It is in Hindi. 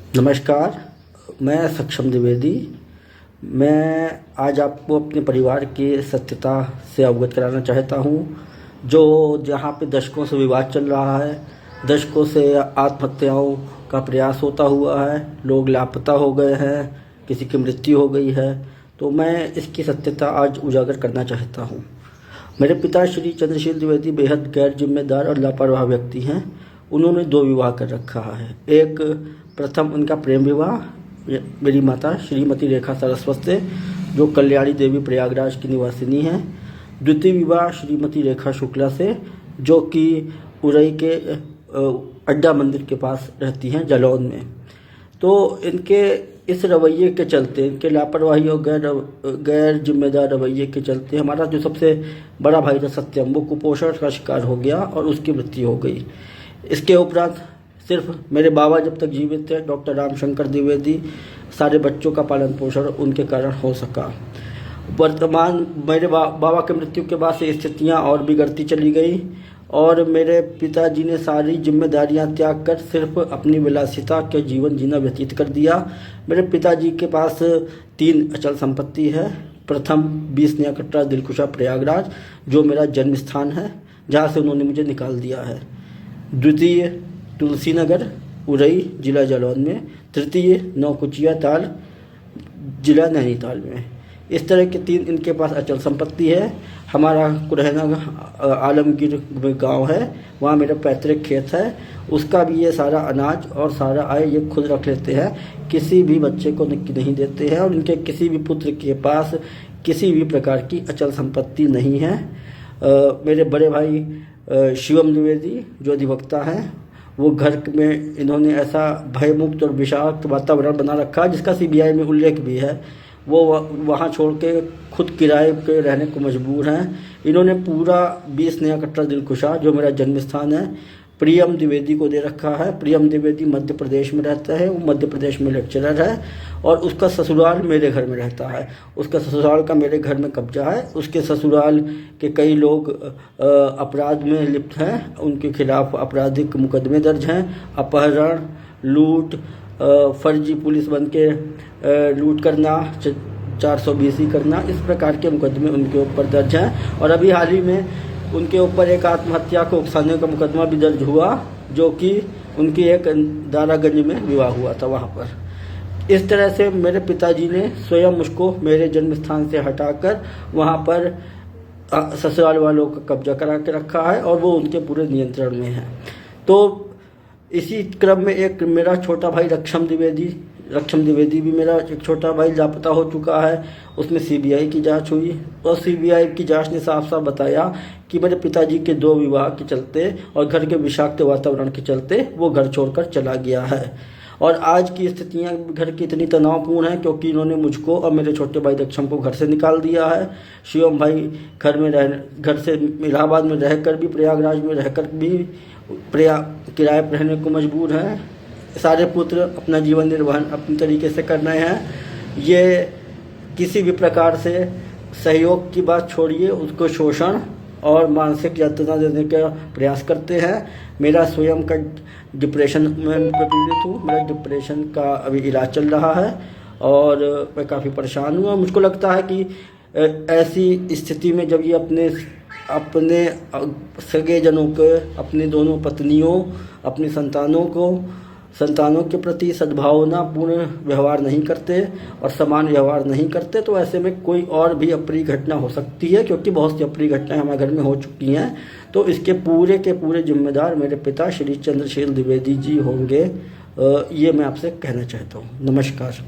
नमस्कार। मैं सक्षम द्विवेदी। मैं आज आपको अपने परिवार की सत्यता से अवगत कराना चाहता हूँ। जो जहाँ पे दशकों से विवाद चल रहा है, दशकों से आत्महत्याओं का प्रयास होता हुआ है, लोग लापता हो गए हैं, किसी की मृत्यु हो गई है, तो मैं इसकी सत्यता आज उजागर करना चाहता हूँ। मेरे पिता श्री चंद्रशील द्विवेदी बेहद गैर जिम्मेदार और लापरवाह व्यक्ति हैं। उन्होंने 2 विवाह कर रखा है। एक प्रथम उनका प्रेम विवाह मेरी माता श्रीमती रेखा सरस्वत से, जो कल्याणी देवी प्रयागराज की निवासिनी हैं। द्वितीय विवाह श्रीमती रेखा शुक्ला से, जो कि उरई के अड्डा मंदिर के पास रहती हैं, जालौन में। तो इनके इस रवैये के चलते, इनके लापरवाही और गैर जिम्मेदार रवैये के चलते हमारा जो सबसे बड़ा भाई था सत्यम, वो कुपोषण का शिकार हो गया और उसकी मृत्यु हो गई। इसके उपरांत सिर्फ मेरे बाबा जब तक जीवित थे, डॉक्टर रामशंकर द्विवेदी, सारे बच्चों का पालन पोषण उनके कारण हो सका। वर्तमान मेरे बाबा की मृत्यु के बाद से स्थितियाँ और बिगड़ती चली गई और मेरे पिताजी ने सारी जिम्मेदारियां त्याग कर सिर्फ अपनी विलासिता के जीवन जीना व्यतीत कर दिया। मेरे पिताजी के पास 3 अचल संपत्ति है। प्रथम 20 नया कटरा दिलकुशा प्रयागराज, जो मेरा जन्म स्थान है, जहाँ से उन्होंने मुझे निकाल दिया है। द्वितीय तुलसी नगर उरई जिला जालौन में। तृतीय नौकुचिया ताल जिला नैनीताल में। इस तरह के 3 इनके पास अचल संपत्ति है। हमारा कुरहना आलमगीर गांव है, वहाँ मेरा पैतृक खेत है। उसका भी ये सारा अनाज और सारा आय ये खुद रख लेते हैं, किसी भी बच्चे को नहीं देते हैं और इनके किसी भी पुत्र के पास किसी भी प्रकार की अचल संपत्ति नहीं है। मेरे बड़े भाई शिवम द्विवेदी जो अधिवक्ता हैं, वो घर में इन्होंने ऐसा भयमुक्त और विषाक्त वातावरण बना रखा है, जिसका सीबीआई में उल्लेख भी है। वो वहाँ छोड़ के खुद किराए पे रहने को मजबूर हैं। इन्होंने पूरा 20 नया कटरा दिलकुशा, जो मेरा जन्म स्थान है, प्रियम द्विवेदी को दे रखा है। प्रियम द्विवेदी मध्य प्रदेश में रहता है, वो मध्य प्रदेश में लेक्चरर है और उसका ससुराल मेरे घर में रहता है। उसका ससुराल का मेरे घर में कब्जा है। उसके ससुराल के कई लोग अपराध में लिप्त हैं, उनके खिलाफ आपराधिक मुकदमे दर्ज हैं। अपहरण, लूट, फर्जी पुलिस बन के लूट करना, 420 करना, इस प्रकार के मुकदमे उनके ऊपर दर्ज हैं। और अभी हाल ही में उनके ऊपर एक आत्महत्या को उकसाने का मुकदमा भी दर्ज हुआ, जो कि उनकी एक दारागंज में विवाह हुआ था वहाँ पर। इस तरह से मेरे पिताजी ने स्वयं मुझको मेरे जन्म स्थान से हटाकर वहाँ पर ससुराल वालों का कब्जा करा के रखा है और वो उनके पूरे नियंत्रण में है। तो इसी क्रम में एक मेरा छोटा भाई रक्षम द्विवेदी भी मेरा एक छोटा भाई लापता हो चुका है। उसमें सीबीआई की जांच हुई और सीबीआई की जांच ने साफ साफ बताया कि मेरे पिताजी के 2 विवाह के चलते और घर के विषाक्त वातावरण के चलते वो घर छोड़कर चला गया है। और आज की स्थितियां घर की इतनी तनावपूर्ण हैं क्योंकि इन्होंने मुझको और मेरे छोटे भाई रक्षम को घर से निकाल दिया है। शिवम भाई घर से इलाहाबाद में रहकर भी, प्रयागराज में रहकर भी किराए पर रहने को मजबूर हैं। सारे पुत्र अपना जीवन निर्वहन अपने तरीके से कर रहे हैं। ये किसी भी प्रकार से सहयोग की बात छोड़िए, उसको शोषण और मानसिक यातना देने का प्रयास करते हैं। मेरा स्वयं का डिप्रेशन में पीड़ित हूँ। मेरा डिप्रेशन का अभी इलाज चल रहा है और मैं काफ़ी परेशान हूँ। मुझको लगता है कि ऐसी स्थिति में जब ये अपने सगे जनों के, अपनी दोनों पत्नियों, अपनी संतानों के प्रति सद्भावनापूर्ण व्यवहार नहीं करते और समान व्यवहार नहीं करते, तो ऐसे में कोई और भी अप्रिय घटना हो सकती है, क्योंकि बहुत सी अप्रिय घटनाएं हमारे घर में हो चुकी हैं। तो इसके पूरे के पूरे जिम्मेदार मेरे पिता श्री चंद्रशील द्विवेदी जी होंगे। ये मैं आपसे कहना चाहता हूँ। नमस्कार।